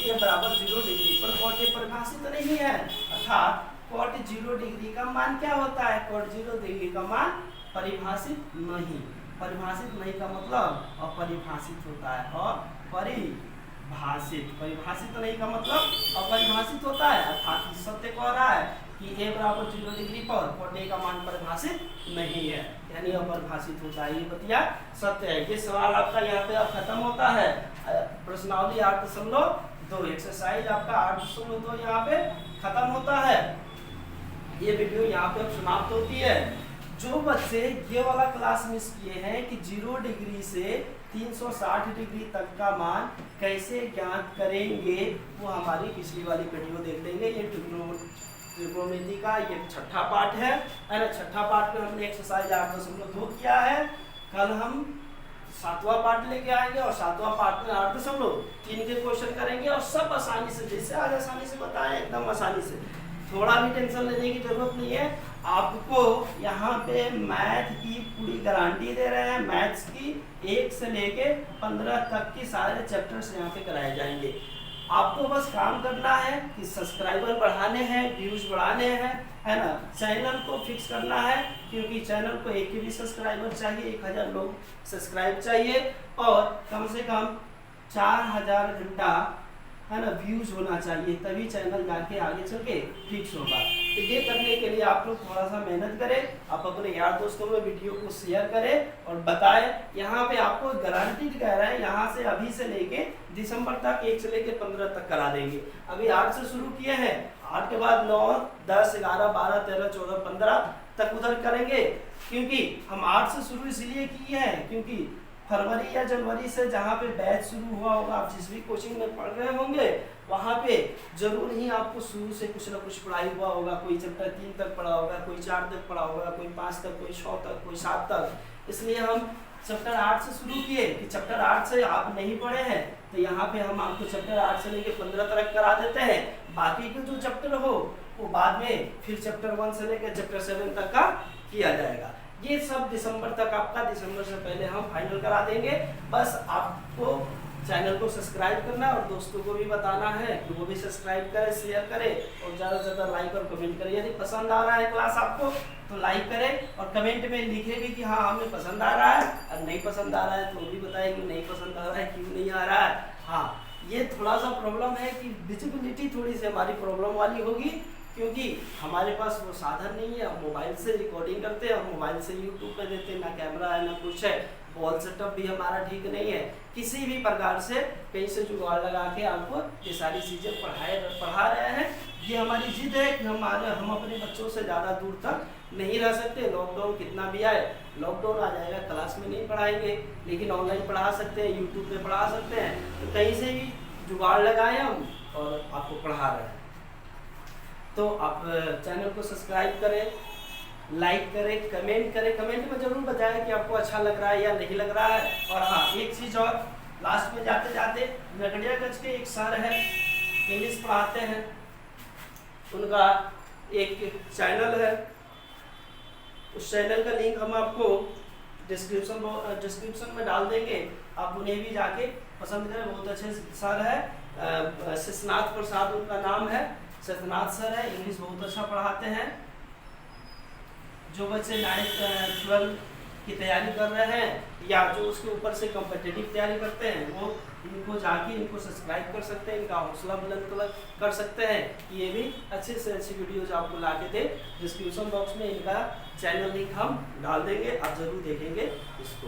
a बराबर 0 डिग्री पर cot a परिभाषित नहीं है, अर्थात cot 0 डिग्री का मान क्या होता है, cot 0 डिग्री का मान परिभाषित नहीं। परिभाषित नहीं का मतलब अपरिभाषित होता है, परिभाषित नहीं का मतलब अपरिभाषित होता है, अर्थात सत्य कह रहा है कि कि a बराबर 0 डिग्री पर और a का मान परिभाषित नहीं है, यानी अपरिभाषित होता है। ये बतिया सत्य है। ये सवाल आपका यहाँ पे अब खत्म होता है। प्रश्नावली 8.2 एक्सरसाइज आपका 8.2 यहाँ पे खत्म होता है। ये वीडियो यहाँ पे अब समाप्त होती है। जो बच्चे ये वाला क्लास मिस किए हैं कि 0 डिग्री से 360 डिग्री तक का मान कैसे ज्ञात करेंगे, वो हमारी पिछली वाली वीडियो देख लेंगे। ये ट्रिग्नोमेट्री का ये छठा पार्ट है ना। छठा पार्ट में हमने एक्सरसाइज 8.2 किया है। कल हम 7वां पार्ट लेके आएंगे और 7वां पार्ट में 8.3 के क्वेश्चन करेंगे और सब आसानी से, जैसे आज आसानी से बताएं एकदम आसानी से, थोड़ा भी टेंशन लेने की जरूरत नहीं है। आपको यहाँ पे मैथ की पूरी गारंटी दे रहे हैं। मैथ्स की 1 से लेके 15 तक की सारे चैप्टर्स यहाँ पे कराए जाएंगे। आपको बस काम करना है कि सब्सक्राइबर बढ़ाने हैं, व्यूज बढ़ाने हैं, है ना। चैनल को फिक्स करना है, क्योंकि चैनल को एक भी सब्सक्राइबर चाहिए, 1000 लोग सब्सक्राइब चाहिए और कम से कम 4000 घंटा, है ना, व्यूज होना चाहिए, तभी चैनल जाके आगे चल के फिक्स होगा। तो ये करने के लिए आप लोग थोड़ा सा मेहनत करें। आप अपने यार दोस्तों में वीडियो को शेयर करें और बताएं। यहाँ पे आपको गारंटी कह रहे हैं, यहाँ से अभी से लेके दिसंबर तक 1 से लेके 15 तक करा देंगे। अभी 8 से शुरू किए हैं, 8 के बाद 9, 10, 11, 12, 13, 14, 15 तक उधर करेंगे। क्योंकि हम 8 से शुरू इसलिए किए हैं क्योंकि फरवरी या जनवरी से जहाँ पे बैच शुरू हुआ होगा, आप जिस भी कोचिंग में पढ़ रहे होंगे वहाँ पे जरूर ही आपको शुरू से कुछ ना कुछ पढ़ाई हुआ होगा। कोई चैप्टर 3 तक पढ़ा होगा, कोई 4 तक पढ़ा होगा, कोई 5 तक, कोई 6 तक, कोई 7 तक। इसलिए हम चैप्टर 8 से शुरू किए कि चैप्टर 8 से आप नहीं पढ़े हैं तो यहाँ पे हम आपको चैप्टर 8 से लेके 15 तक करा देते हैं। बाकी के जो चैप्टर हो वो बाद में फिर चैप्टर 1 से लेकर चैप्टर 7 तक का किया जाएगा। ये सब दिसंबर तक आपका, दिसंबर से पहले हम फाइनल करा देंगे। बस आपको चैनल को सब्सक्राइब करना और दोस्तों को भी बताना है कि वो भी सब्सक्राइब करें, शेयर करें और ज़्यादा से ज़्यादा लाइक और कमेंट करें। यदि पसंद आ रहा है क्लास आपको तो लाइक करें और कमेंट में लिखे भी कि हाँ हमें पसंद आ रहा है, और नहीं पसंद आ रहा है तो वो भी बताएं कि नहीं पसंद आ रहा है, क्यों नहीं आ रहा है। हाँ, ये थोड़ा सा प्रॉब्लम है कि विजिबिलिटी थोड़ी सी हमारी प्रॉब्लम वाली होगी, क्योंकि हमारे पास वो साधन नहीं है। हम मोबाइल से रिकॉर्डिंग करते हैं और मोबाइल से यूट्यूब पे देते हैं, ना कैमरा है ना कुछ है, वॉल सेटअप भी हमारा ठीक नहीं है। किसी भी प्रकार से कहीं से जुगाड़ लगा के आपको ये सारी चीज़ें पढ़ा रहे हैं। ये हमारी जिद है कि हम अपने बच्चों से ज़्यादा दूर तक नहीं रह सकते। लॉकडाउन कितना भी आए, लॉकडाउन आ जाएगा, क्लास में नहीं पढ़ाएंगे, लेकिन ऑनलाइन पढ़ा सकते हैं, यूट्यूब पे पढ़ा सकते हैं। तो कहीं से भी जुगाड़ लगाए हम और आपको पढ़ा रहे हैं। तो आप चैनल को सब्सक्राइब करें, लाइक करें, कमेंट करें। कमेंट में जरूर बताएं कि आपको अच्छा लग रहा है या नहीं लग रहा है। और हाँ, एक चीज़ और, लास्ट में जाते जाते, नगड़ियागंज के एक सर है, इंग्लिश पढ़ाते हैं, उनका एक चैनल है। उस चैनल का लिंक हम आपको डिस्क्रिप्शन में डाल देंगे। आप उन्हें भी जाके पसंद करें, बहुत अच्छे सर है। शेषनाथ प्रसाद उनका नाम है, शेषनाथ सर है, इंग्लिश बहुत अच्छा पढ़ाते हैं। जो बच्चे 9th 12 की तैयारी कर रहे हैं या जो उसके ऊपर से कॉम्पिटिटिव तैयारी करते हैं, वो इनको जाके इनको सब्सक्राइब कर सकते हैं, इनका हौसला बुलंद कर सकते हैं कि ये भी अच्छे से अच्छी वीडियोज आपको ला के दे। डिस्क्रिप्शन बॉक्स में इनका चैनल लिंक हम डाल देंगे, आप ज़रूर देखेंगे इसको।